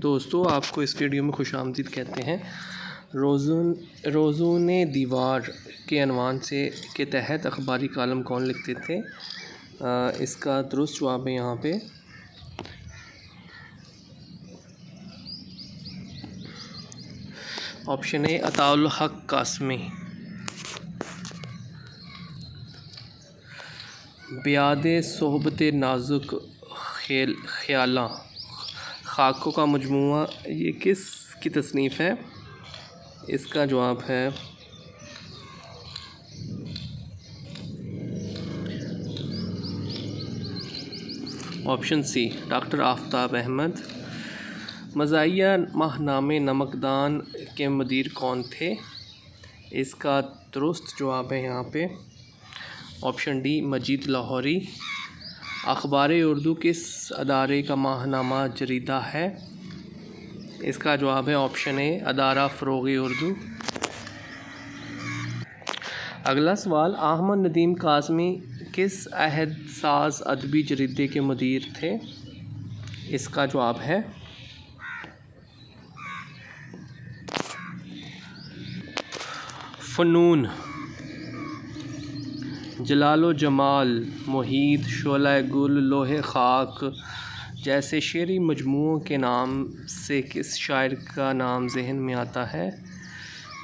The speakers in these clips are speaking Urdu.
دوستو آپ کو اس ویڈیو میں خوش آمدید کہتے ہیں۔ روزون دیوار کے عنوان کے تحت اخباری کالم کون لکھتے تھے؟ اس کا درست جواب ہے یہاں پہ آپشن اے عطاء الحق قاسمی۔ بیاد صحبت نازک خیالاں خاکوں کا مجموعہ یہ کس کی تصنیف ہے؟ اس کا جواب ہے آپشن سی ڈاکٹر آفتاب احمد۔ مزاحیہ ماہ نامے نمکدان کے مدیر کون تھے؟ اس کا درست جواب ہے یہاں پہ آپشن ڈی مجید لاہوری۔ اخبار اردو کس ادارے کا ماہ نامہ جریدہ ہے؟ اس کا جواب ہے آپشن اے ادارہ فروغ اردو۔ اگلا سوال احمد ندیم قاسمی کس عہد ساز ادبی جریدے کے مدیر تھے؟ اس کا جواب ہے فنون۔ جلال و جمال، محیط، شعلہ گل، لوح خاک جیسے شعری مجموعوں کے نام سے کس شاعر کا نام ذہن میں آتا ہے؟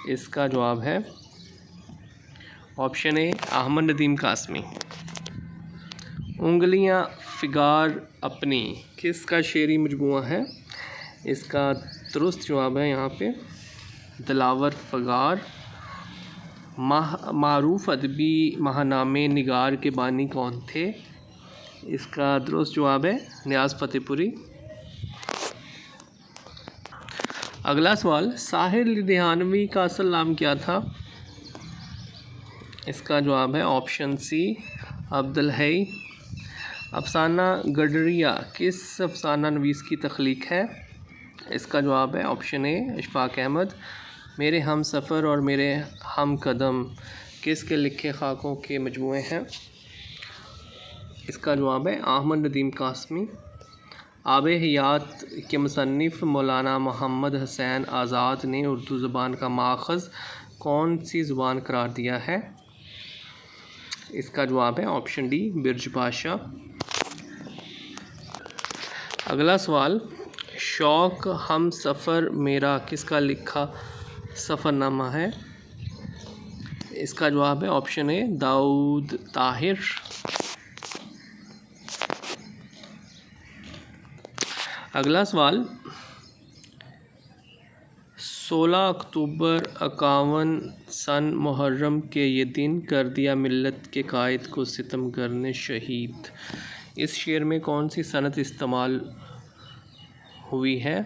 اس کا جواب ہے آپشن اے احمد ندیم قاسمی۔ انگلیاں فگار اپنی کس کا شعری مجموعہ ہے؟ اس کا درست جواب ہے یہاں پہ دلاور فگار۔ معروف ادبی ماہ نامے نگار کے بانی کون تھے؟ اس کا درست جواب ہے نیاز فتح پوری۔ اگلا سوال ساحر لدھیانوی کا اصل نام کیا تھا؟ اس کا جواب ہے آپشن سی عبدالحی۔ افسانہ گڈریہ کس افسانہ نویس کی تخلیق ہے؟ اس کا جواب ہے آپشن اے اشفاق احمد۔ میرے ہم سفر اور میرے ہم قدم کس کے لکھے خاکوں کے مجموعے ہیں؟ اس کا جواب ہے احمد ندیم قاسمی۔ آب حیات کے مصنف مولانا محمد حسین آزاد نے اردو زبان کا ماخذ کون سی زبان قرار دیا ہے؟ اس کا جواب ہے آپشن ڈی برج بھاشا۔ اگلا سوال شوق ہم سفر میرا کس کا لکھا سفر نامہ ہے؟ اس کا جواب ہے آپشن اے داؤد طاہر۔ اگلا سوال 16 اکتوبر 51 سن محرم کے یہ دن کر دیا ملت کے قائد کو ستم گر نے شہید۔ اس شعر میں کون سی صنعت استعمال ہوئی ہے؟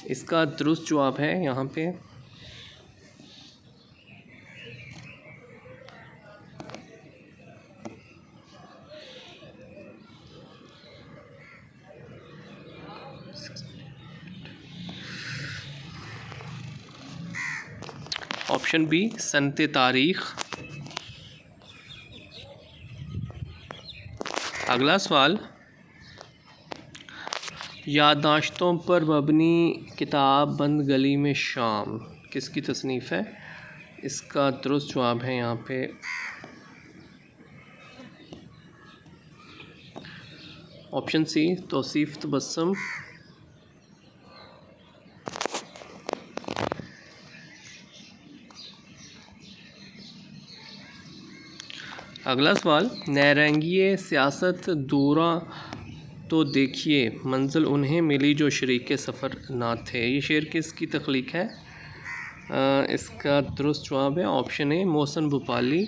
اس کا درست جواب ہے یہاں پہ آپشن بی صنعت تاریخ۔ اگلا سوال یادداشتوں پر مبنی کتاب بند گلی میں شام کس کی تصنیف ہے؟ اس کا درست جواب ہے یہاں پہ آپشن سی توصیف تبسم۔ اگلا سوال نیرنگی سیاست دورہ تو دیکھیے منزل انہیں ملی جو شریک سفر نہ تھے یہ شعر کس کی تخلیق ہے؟ اس کا درست جواب ہے آپشن اے محسن بھوپالی۔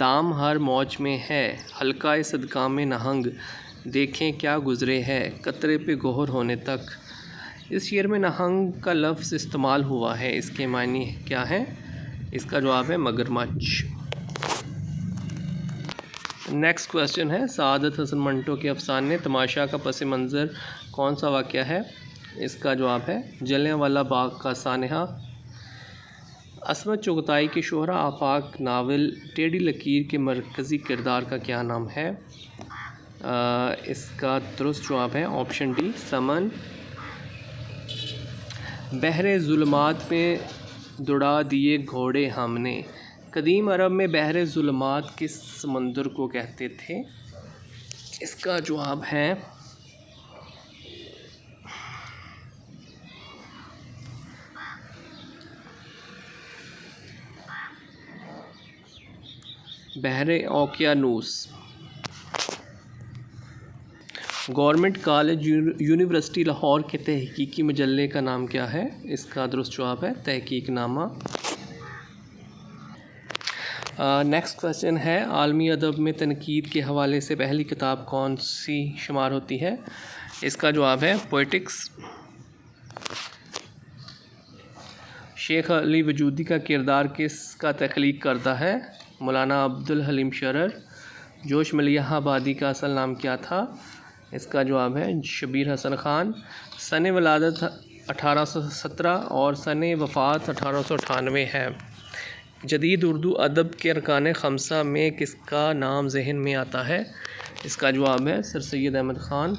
دام ہر موج میں ہے حلقہ صدقہ میں نہنگ دیکھیں کیا گزرے ہے قطرے پہ گوہر ہونے تک۔ اس شعر میں نہنگ کا لفظ استعمال ہوا ہے اس کے معنی کیا ہیں؟ اس کا جواب ہے مگرمچھ۔ نیکسٹ کویسچن ہے سعادت حسن منٹو کے افسانے تماشا کا پس منظر کون سا واقعہ ہے؟ اس کا جواب ہے جلیاں والا باغ کا سانحہ۔ عصمت چغتائی کے شہرہ آفاق ناول ٹیڑھی لکیر کے مرکزی کردار کا کیا نام ہے؟ اس کا درست جواب ہے آپشن ڈی سمن۔ بحر ظلمات میں دوڑا دیے گھوڑے ہم نے، قدیم عرب میں بحر ظلمات کس سمندر کو کہتے تھے؟ اس کا جواب ہے بحر اوقیانوس۔ گورنمنٹ کالج یونیورسٹی لاہور کے تحقیقی مجلے کا نام کیا ہے؟ اس کا درست جواب ہے تحقیق نامہ۔ نیکسٹ کویسچن ہے، عالمی ادب میں تنقید کے حوالے سے پہلی کتاب کون سی شمار ہوتی ہے؟ اس کا جواب ہے پوئٹکس۔ شیخ علی وجودی کا کردار کس کا تخلیق کرتا ہے؟ مولانا عبدالحلیم شرر۔ جوش ملیح آبادی کا اصل نام کیا تھا؟ اس کا جواب ہے شبیر حسن خان۔ سن ولادت 1817 اور سن وفات 1898 ہے۔ جدید اردو ادب کے ارکان خمسہ میں کس کا نام ذہن میں آتا ہے؟ اس کا جواب ہے سر سید احمد خان۔